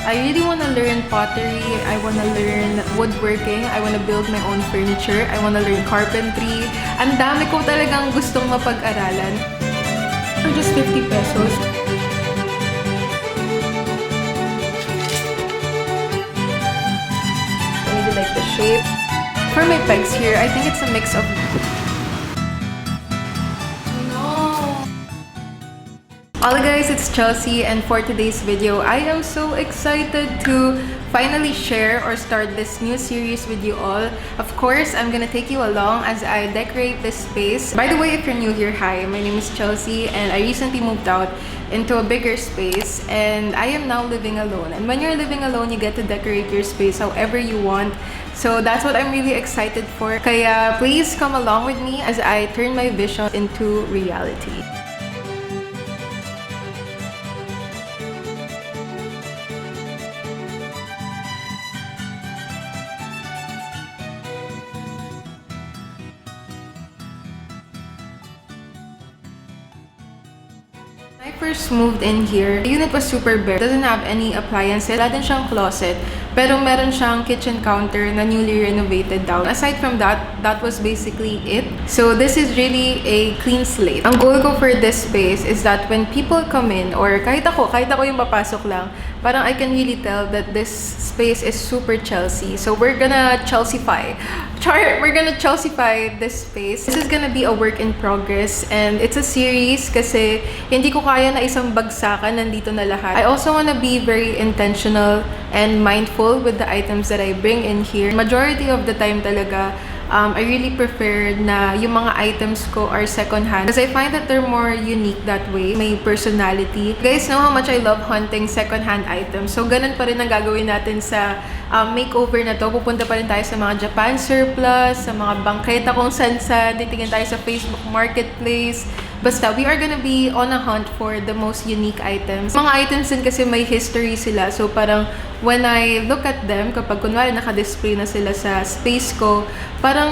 I really want to learn pottery. I want to learn woodworking. I want to build my own furniture. I want to learn carpentry. Ang dami ko talagang gustong mapag-aralan. For just 50 pesos. I really like the shape. For my pegs here, I think it's a mix of... Hello guys, it's Chelsea, and for today's video, I am so excited to finally share or start this new series with you all. Of course, I'm gonna take you along as I decorate this space. By the way, if you're new here, hi, my name is Chelsea, and I recently moved out into a bigger space, and I am now living alone. And when you're living alone, you get to decorate your space however you want. So that's what I'm really excited for. Kaya please come along with me as I turn my vision into reality. When I first moved in here, the unit was super bare. It doesn't have any appliances. Wala din siyang closet. Pero meron siyang kitchen counter na newly renovated down. Aside from that, that was basically it. So this is really a clean slate. Ang goal ko for this space is that when people come in, or kahit ako yung papasok lang, parang I can really tell that this space is super Chelsea. So we're gonna Chelsea-fy. We're gonna Chelsea-fy this space. This is gonna be a work in progress, and it's a series kasi hindi ko kaya na isang bagsakan, nandito na lahat. I also wanna be very intentional and mindful with the items that I bring in here. Majority of the time talaga, I really prefer na yung mga items ko are second-hand because I find that they're more unique that way. May personality. You guys know how much I love hunting second-hand items. So, ganun pa rin ang gagawin natin sa makeover na to. Pupunta pa rin tayo sa mga Japan surplus, sa mga bangketa kung saan-saan. Titingin tayo sa Facebook Marketplace. Basta, we are gonna be on a hunt for the most unique items. Mga items din kasi may history sila. So, parang when I look at them, kapag kunwari naka-display na sila sa space ko, parang,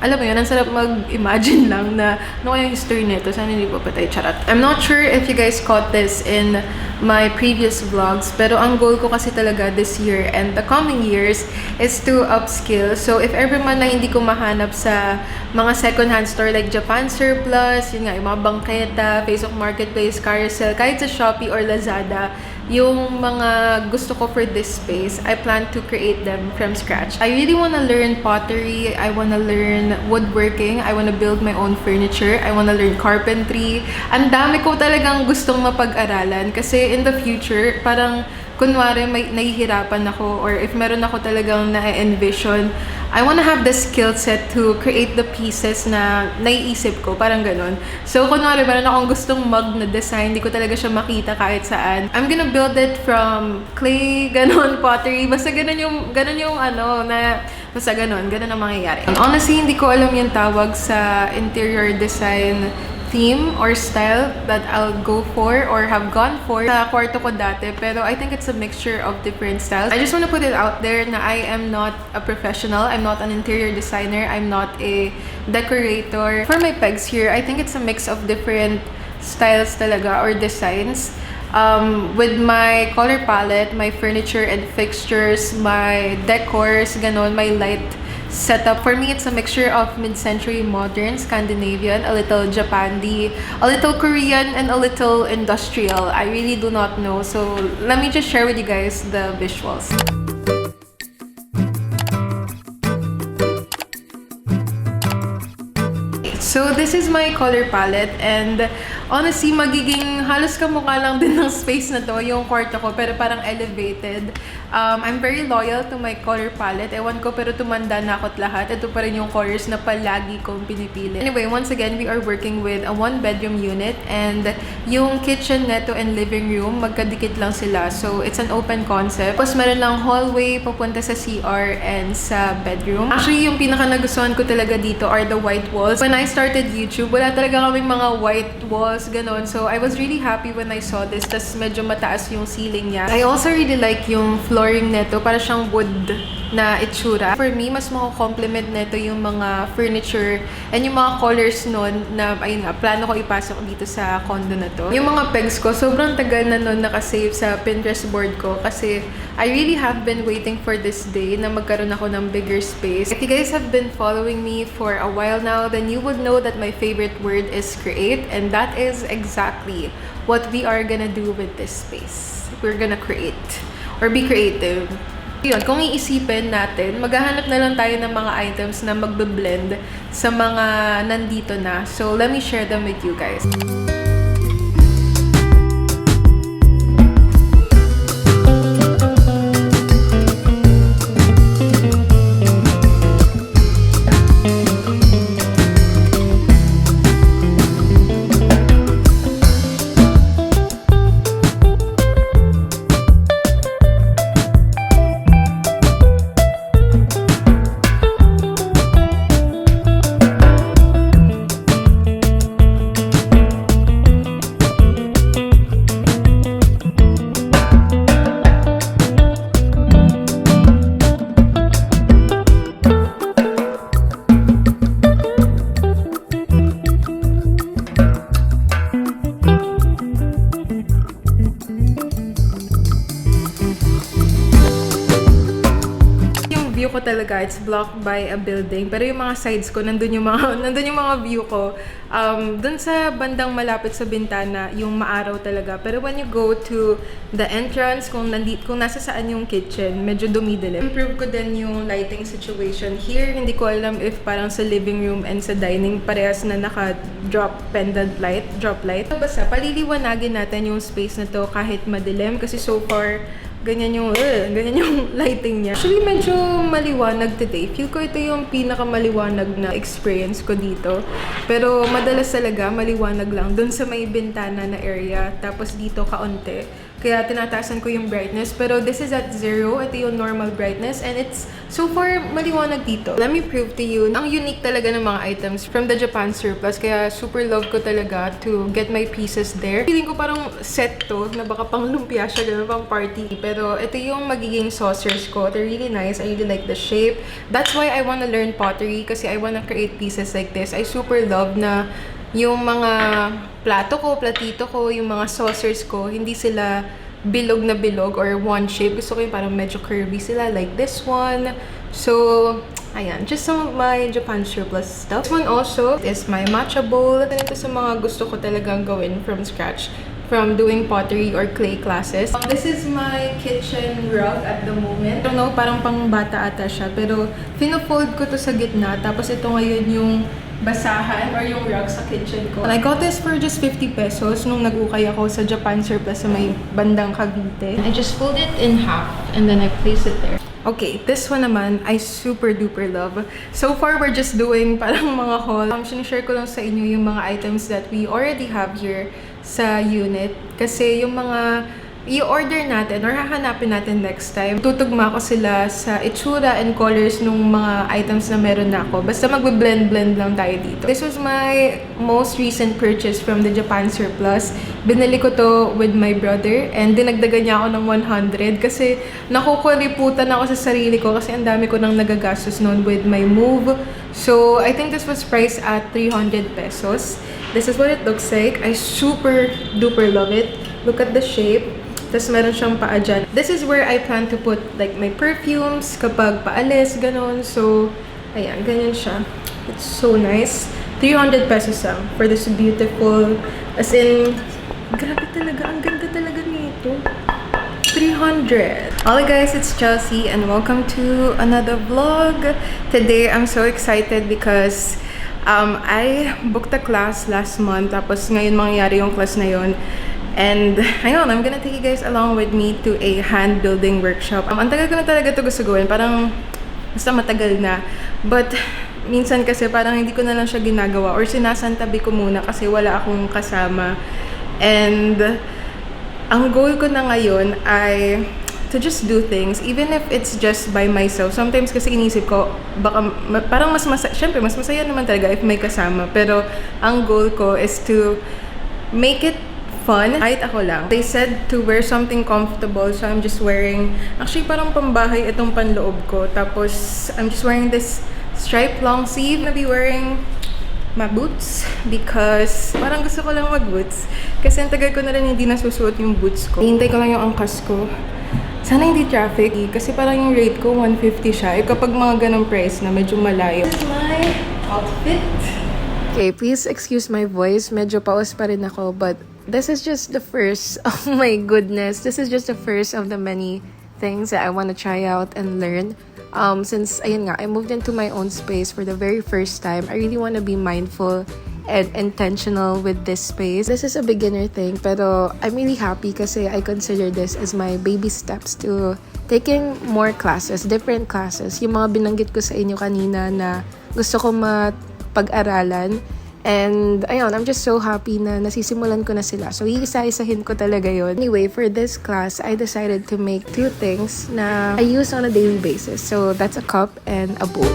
alam mo yun, ang sarap mag-imagine lang na ano kaya yung history nito. Sana hindi pa patay, charot. I'm not sure if you guys caught this in my previous vlogs, pero ang goal ko kasi talaga this year and the coming years is to upskill. So, if ever man na hindi ko mahanap sa mga second-hand store like Japan Surplus, yun nga, yung mga bangketa, Facebook Marketplace, Carousel, kahit sa Shopee or Lazada, yung mga gusto ko for this space, I plan to create them from scratch. I really want to learn pottery. I want to learn woodworking. I want to build my own furniture. I want to learn carpentry. Ang dami ko talagang gustong mapag-aralan kasi in the future, parang kunwari may nahihirapan ako or if meron ako talagang na-envision, I want to have the skill set to create the pieces na naiisip ko, parang ganun. So, kunwari meron akong gustong mug na design, hindi ko talaga siya makita kahit saan. I'm gonna build it from clay, ganun, pottery, basta ganun yung ano, na basta ganun ang mangyayari. Honestly, hindi ko alam yung tawag sa interior design theme or style that I'll go for or have gone for sa kwarto ko dati, pero I think it's a mixture of different styles. I just want to put it out there na I am not a professional, I'm not an interior designer, I'm not a decorator. For my pegs here, I think it's a mix of different styles talaga or designs. With my color palette, my furniture and fixtures, my decors, ganon, my light setup. For me, it's a mixture of mid-century modern, Scandinavian, a little Japandi, a little Korean, and a little industrial. I really do not know. So let me just share with you guys the visuals. So this is my color palette, and honestly, magiging halos kamukha lang din ng space na to, yung kwarto ko, pero parang elevated. I'm very loyal to my color palette. Ewan ko, pero tumanda na ako't lahat. Ito pa rin yung colors na palagi kong pinipili. Anyway, once again, we are working with a 1-bedroom unit, and yung kitchen neto and living room, magkadikit lang sila. So, it's an open concept. Tapos, meron lang hallway papunta sa CR and sa bedroom. Actually, yung pinaka nagustuhan ko talaga dito are the white walls. When I started YouTube, wala talaga kaming mga white walls, ganon. So, I was really happy when I saw this. Tas medyo mataas yung ceiling niya. I also really like yung flooring neto. Para siyang wood na itsura. For me, mas mako-complement nito yung mga furniture and yung mga colors nun na, ayun nga, plano ko ipasok dito sa condo na to. Yung mga pegs ko, sobrang tagal na nun nakasave sa Pinterest board ko kasi I really have been waiting for this day na magkaroon ako ng bigger space. If you guys have been following me for a while now, then you would know that my favorite word is create, and that is exactly what we are gonna do with this space. We're gonna create or be creative. Yun, kung iisipin natin, maghahanap na lang tayo ng mga items na magbe-blend sa mga nandito na. So, let me share them with you guys. Ko talaga, it's blocked by a building. Pero yung mga sides ko, nandun yung mga view ko. Dun sa bandang malapit sa bintana, yung maaraw talaga. Pero when you go to the entrance, kung nasa saan yung kitchen, medyo dumidilim. Improve ko din yung lighting situation here. Hindi ko alam if parang sa living room and sa dining, parehas na naka-drop pendant light, drop light. Basta, paliliwanagin natin yung space na to kahit madilim. Kasi so far, ganyan yung lighting niya. Actually, medyo maliwanag today. Feel ko ito yung pinakamaliwanag na experience ko dito. Pero madalas talaga, maliwanag lang dun sa may bintana na area. Tapos dito kaunti. Kaya tinataasan ko yung brightness. Pero this is at 0. Ito yung normal brightness. And it's so far maliwanag dito. Let me prove to you, ang unique talaga ng mga items from the Japan surplus. Kaya super love ko talaga to get my pieces there. Feeling ko parang set to, na baka pang lumpia siya, gano'n, pang party. Pero ito yung magiging saucers ko. They're really nice. I really like the shape. That's why I wanna learn pottery kasi I wanna create pieces like this. I super love na yung mga plato ko, platito ko, yung mga saucers ko, hindi sila bilog na bilog or one shape. Gusto ko yung parang medyo curvy sila, like this one. So, ayan, just some of my Japan surplus stuff. This one also is my matcha bowl. Ito sa mga gusto ko talagang gawin from scratch, from doing pottery or clay classes. This is my kitchen rug at the moment. I don't know, parang pang bata ata siya, pero fino-fold ko to sa gitna. Tapos ito ngayon yung basahan or yung rug sa kitchen ko. I got this for just 50 pesos nung nag-ukay ako sa Japan surplus sa may bandang Cavite. I just fold it in half and then I place it there. Okay, this one naman, I super duper love. So far, we're just doing parang mga haul. Sinishare ko lang sa inyo yung mga items that we already have here sa unit. Kasi yung mga i-order natin or hahanapin natin next time, tutugma ko sila sa itsura and colors nung mga items na meron na ako. Basta magbe-blend-blend lang tayo dito. This was my most recent purchase from the Japan surplus. Binili ko to with my brother and dinagdagan niya ako ng 100 kasi nakukuriputan ako sa sarili ko kasi ang dami ko nang nagagastos noon with my move. So, I think this was priced at 300 pesos. This is what it looks like. I super duper love it. Look at the shape. Tapos meron siyang paa dyan. This is where I plan to put like my perfumes kapag paalis, ganon. So, ayan, ganyan siya. It's so nice. 300 pesos lang for this beautiful, as in, grabe talaga, ang ganda talaga nito. 300. Hello guys, it's Chelsea and welcome to another vlog. Today, I'm so excited because I booked a class last month. Tapos ngayon mangyayari yung class na yon. And ayun, I'm gonna take you guys along with me to a hand building workshop. Ang tagal ko na talaga ito gusto gawin, parang basta matagal na. But minsan kasi parang hindi ko na lang siya ginagawa or sinasantabi ko muna kasi wala akong kasama. And ang goal ko na ngayon ay to just do things, even if it's just by myself. Sometimes kasi inisip ko, baka parang syempre mas masaya naman talaga if may kasama. Pero ang goal ko is to make it fun. Kahit ako lang. They said to wear something comfortable, so I'm just wearing, actually parang pambahay itong panloob ko. Tapos, I'm just wearing this striped long sleeve. I'll be wearing my boots because parang gusto ko lang mag-boots. Kasi ang tagal ko na rin hindi nasusuot yung boots ko. Hintay ko lang yung angkas ko. Sana hindi traffic kasi parang yung rate ko 150 siya. Eh kapag mga ganong price na medyo malayo. This is my outfit. Okay, please excuse my voice. Medyo paus pa rin ako, but this is just the first. Oh my goodness. This is just the first of the many things that I want to try out and learn. Since, ayun nga, I moved into my own space for the very first time, I really want to be mindful and intentional with this space. This is a beginner thing, pero I'm really happy kasi I consider this as my baby steps to taking more classes, different classes. Yung mga binanggit ko sa inyo kanina na gusto ko pag-aralan. And ayun, I'm just so happy na nasisimulan ko na sila. So, iisa-isahin ko talaga yon. Anyway, for this class, I decided to make 2 things na I use on a daily basis. So, that's a cup and a bowl.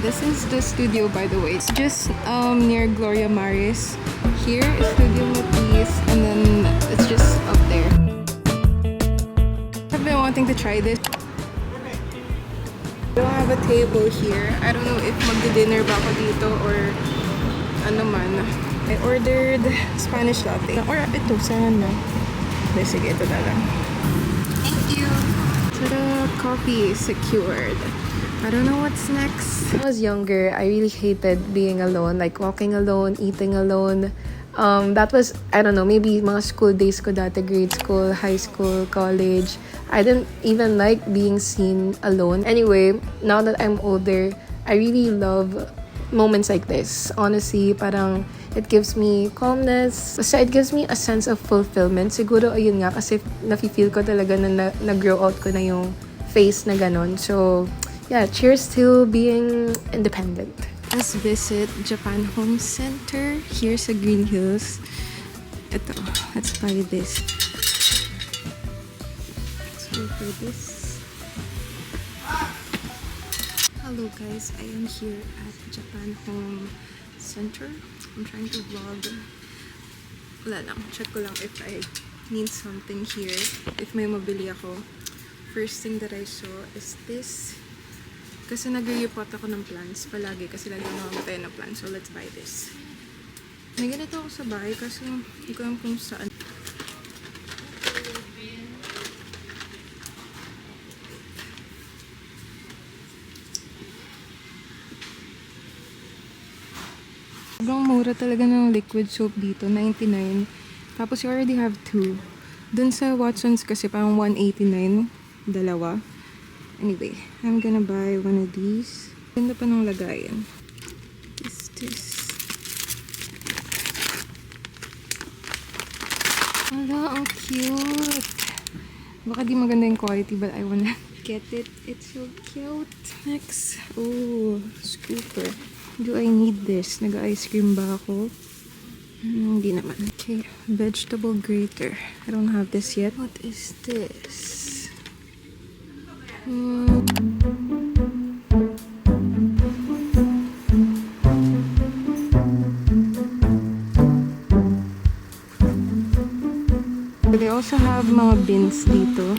This is the studio, by the way. It's just near Gloria Maris. Here is Studio Matisse, and then it's just up there. I've been wanting to try this. I don't have a table here. I don't know if magdi-dinner ba ako dito or ano man. I ordered Spanish latte. Or ito, sana. Sige, ito na lang. Thank you. Tada! Coffee secured. I don't know what's next. When I was younger, I really hated being alone, like walking alone, eating alone. That was, I don't know, maybe mga school days ko dati, grade school, high school, college. I didn't even like being seen alone. Anyway, now that I'm older, I really love moments like this. Honestly, parang it gives me calmness. So it gives me a sense of fulfillment. Siguro, ayun nga, kasi nafe-feel ko talaga na nag-grow out ko na yung face na ganon. So, yeah, cheers to being independent. Let's visit Japan Home Center here sa Green Hills. Ito, let's buy this. So for this. Hello guys, I am here at Japan Home Center. I'm trying to vlog. Wala lang, check ko lang if I need something here. If may mabili ako. First thing that I saw is this. Kasi nag-repot ako ng plants palagi kasi lagi namamatay ng plants. So, let's buy this. May ganito ako sa bahay kasi hindi ko alam kung saan. Sobrang mura talaga ng liquid soap dito. 99. Tapos you already have 2. Dun sa Watsons kasi parang 189. Dalawa. Anyway, I'm gonna buy one of these. Ganda pa ng lagayan. This. Wala, ang cute. Baka di maganda yung quality, but I wanna get it. It's so cute. Next. Oh, scooper. Do I need this? Nag-ice cream ba ako? Hindi naman. Okay, vegetable grater. I don't have this yet. What is this? They also have mga bins dito.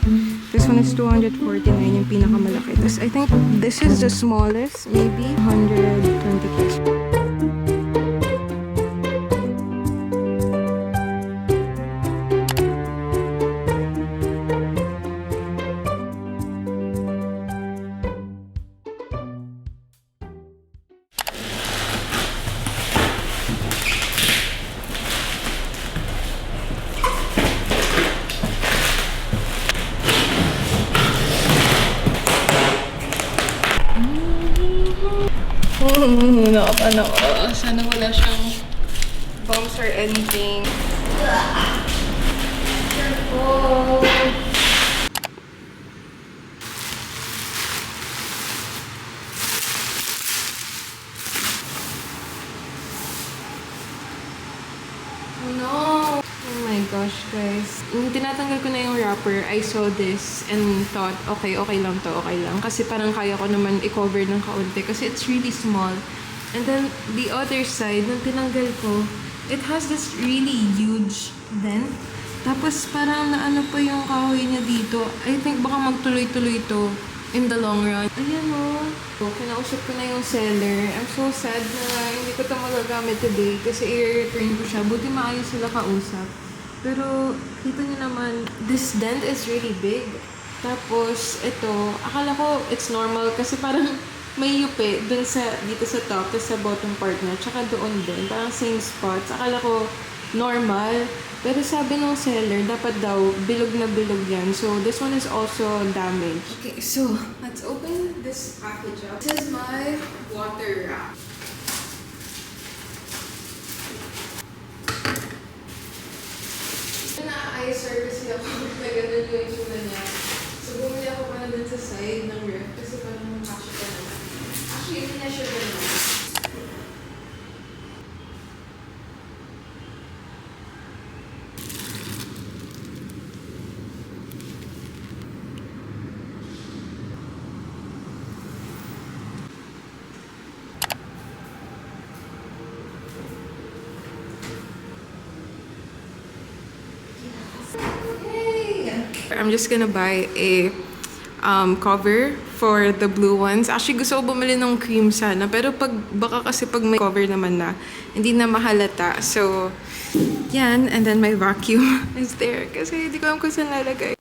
This one is 249 yung pinakamalaki. Tapos I think this is the smallest, maybe 120 pesos. Nakapan ako. Sana wala siyang bumps or anything. Careful! Oh no! Oh my gosh, guys. Nung tinatanggal ko na yung wrapper, I saw this and thought, okay lang to, okay lang. Kasi parang kaya ko naman i-cover ng kaunti kasi it's really small. And then, the other side, nung tinanggal ko, it has this really huge dent. Tapos parang naano pa yung kahoy niya dito. I think baka magtuloy-tuloy to in the long run. Ayan o. Kinausap ko na yung seller. I'm so sad na hindi ko ito magagamit today kasi i-return ko siya. Buti maayos sila kausap. Pero kita niyo naman, this dent is really big. Tapos ito, akala ko it's normal kasi parang may yupi dun sa, dito sa top, tapos sa bottom part na, tsaka doon din. Parang same spots. Akala ko normal. Pero sabi ng seller, dapat daw bilog na bilog yan. So, this one is also damaged. Okay, so, let's open this package up. This is my water rack. Na-icer kasi ako na ganun yung itsura niya. So, bumili ako pa na dun sa side ng ref kasi parang makasya ka naman. Actually, hindi na siya ganun. I'm just gonna buy a cover for the blue ones. Actually, gusto ko bumili ng cream sana. Pero baka kasi pag may cover naman na, hindi na mahalata. So, yan. And then my vacuum is there. Kasi hindi ko alam kung saan lalagay.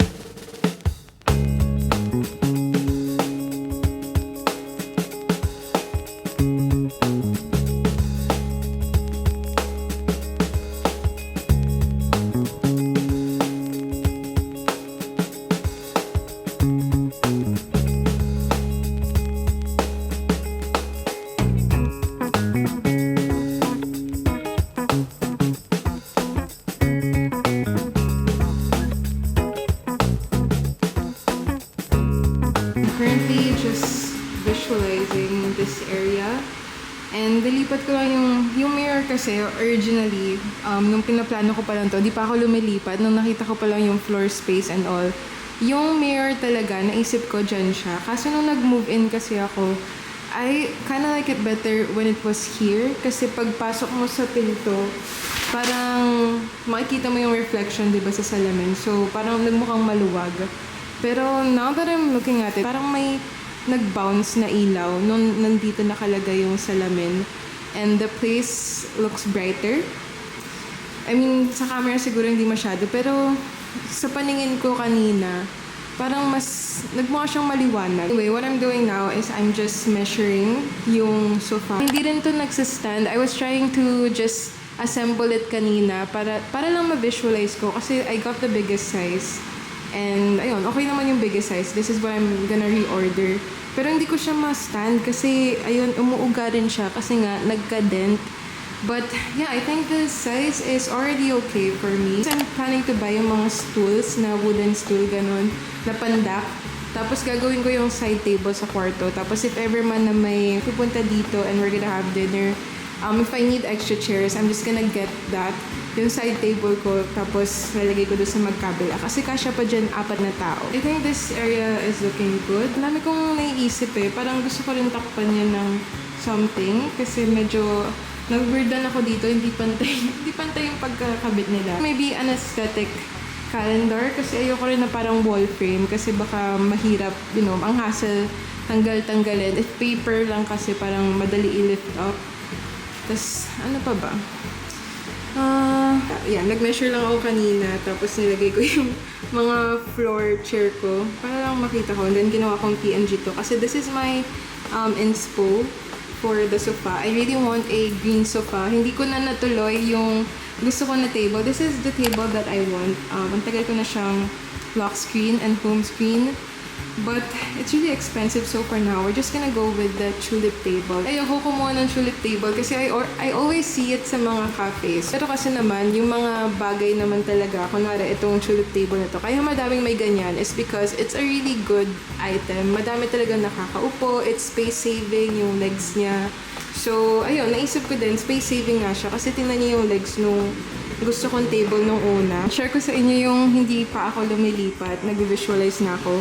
Currently just visualizing this area and nilipat ko lang yung mirror kasi originally nung pinaplano ko pa lang to, di pa ako lumilipat nung nakita ko pa lang yung floor space and all, yung mirror talaga naisip ko dyan siya, kaso nung nag-move in kasi ako, I kinda like it better when it was here kasi pagpasok mo sa pinto parang makikita mo yung reflection, di ba, sa salamin, so parang nagmukhang maluwag. Pero now that I'm looking at it, parang may nag-bounce na ilaw nung nandito nakalagay yung salamin. And the place looks brighter. I mean, sa camera siguro hindi masyado. Pero sa paningin ko kanina, parang mas nagmukha siyang maliwanag. Anyway, what I'm doing now is I'm just measuring yung sofa. Hindi rin to nagsastand. I was trying to just assemble it kanina para lang ma-visualize ko kasi I got the biggest size. And ayun, okay naman yung biggest size. This is what I'm gonna reorder. Pero hindi ko siya ma-stand kasi ayun, umuuga rin siya kasi nga nagka-dent. But yeah, I think the size is already okay for me. I'm planning to buy yung mga stools na wooden stool, ganun, na pandak. Tapos gagawin ko yung side table sa kwarto. Tapos if ever man na may pupunta dito and we're gonna have dinner, if I need extra chairs, I'm just gonna get that. Yung side table ko, tapos lalagay ko doon sa magkabila. Kasi kasya pa dyan 4 na tao. I think this area is looking good. Dami kong naiisip eh. Parang gusto ko rin takpan yan ng something. Kasi medyo nag-weirdan ako dito. Hindi pantay yung pagkakabit nila. Maybe an aesthetic calendar. Kasi ayoko rin na parang wall frame. Kasi baka mahirap, you know, ang hassle tanggal-tanggalin. If paper lang kasi parang madali i-lift up. Tapos, ano pa ba? Yeah, nag-measure lang ako kanina. Tapos nilagay ko yung mga floor chair ko para lang makita ko. And then ginawa kong PNG to. Kasi this is my inspo for the sofa. I really want a green sofa. Hindi ko na natuloy yung gusto ko na table. This is the table that I want. Ang tagal ko na siyang lock screen and home screen. But it's really expensive, so for now, we're just gonna go with the tulip table. Ayoko kumuha ng tulip table kasi I always see it sa mga cafes. Pero kasi naman, yung mga bagay naman talaga, kunwari itong tulip table na to, kaya madaming may ganyan is because it's a really good item. Madami talaga nakakaupo, it's space saving yung legs niya. So, ayun, naisip ko din, space saving nga siya kasi tingnan niyo yung legs nung gusto kong table nung una. Share ko sa inyo yung hindi pa ako lumilipat, nag-visualize na ako.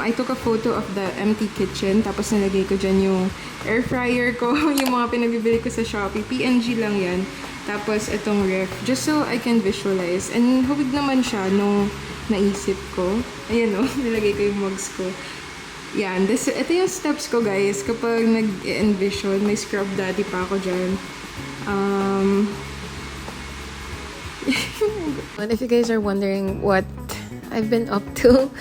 I took a photo of the empty kitchen, tapos nilagay ko dyan yung air fryer ko, yung mga pinagbibili ko sa Shopee. PNG lang yan. Tapos itong ref, just so I can visualize. And hubig naman siya nung naisip ko. Ayan o, nilagay ko yung mugs ko. Yan, ito yung steps ko guys. Kapag nag-envision, may scrub daddy pa ako dyan. And if you guys are wondering what I've been up to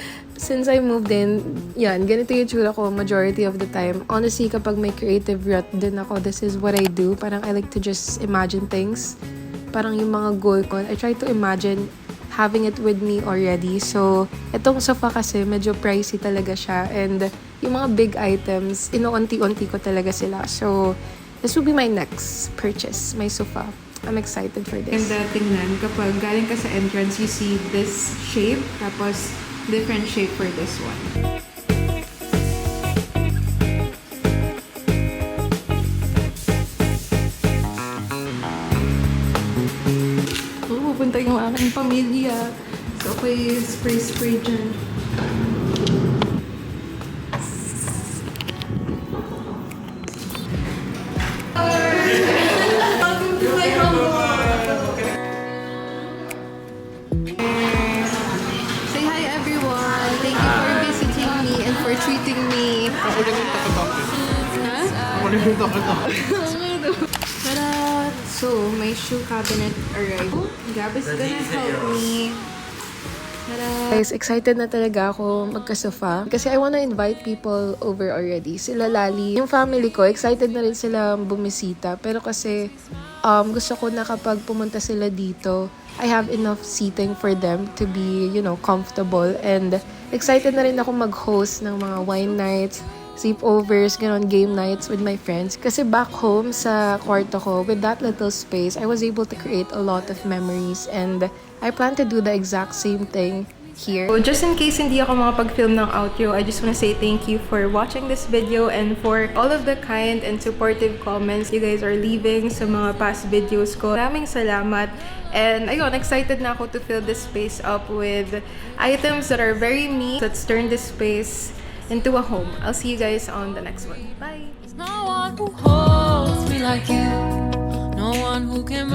since I moved in, yan, ganito yung tsura ko majority of the time. Honestly, kapag may creative rut din ako, this is what I do. Parang I like to just imagine things. Parang yung mga goal ko, I try to imagine having it with me already. So, itong sofa kasi, medyo pricey talaga siya. And yung mga big items, inuunti-unti ko talaga sila. So, this will be my next purchase, my sofa. I'm excited for this. And tingnan, kapag galing ka sa entrance, you see this shape, tapos different shape for this one. Pupunta yung aking pamilya. So, okay, spray dyan. Treating me. Ako lang yung takatok. Huh? Ako lang yung takatok. Tada! So, my shoe cabinet arrived. Gab is gonna help me. Tada! Guys, excited na talaga ako magka-sofa. Kasi I wanna invite people over already. Sila Lali. Yung family ko, excited na rin sila bumisita. Pero kasi, gusto ko na kapag pumunta sila dito, I have enough seating for them to be, you know, comfortable. And excited na rin ako mag-host ng mga wine nights, sleepovers, ganon, game nights with my friends. Kasi back home sa kwarto ko, with that little space, I was able to create a lot of memories. And I plan to do the exact same thing here. So just in case hindi ako makapag-film ng outro, I just want to say thank you for watching this video and for all of the kind and supportive comments you guys are leaving sa mga past videos ko. Maraming salamat. And ayun, excited na ako to fill this space up with items that are very me. Let's turn this space into a home. I'll see you guys on the next one. Bye! No one who holds me like you. No one who can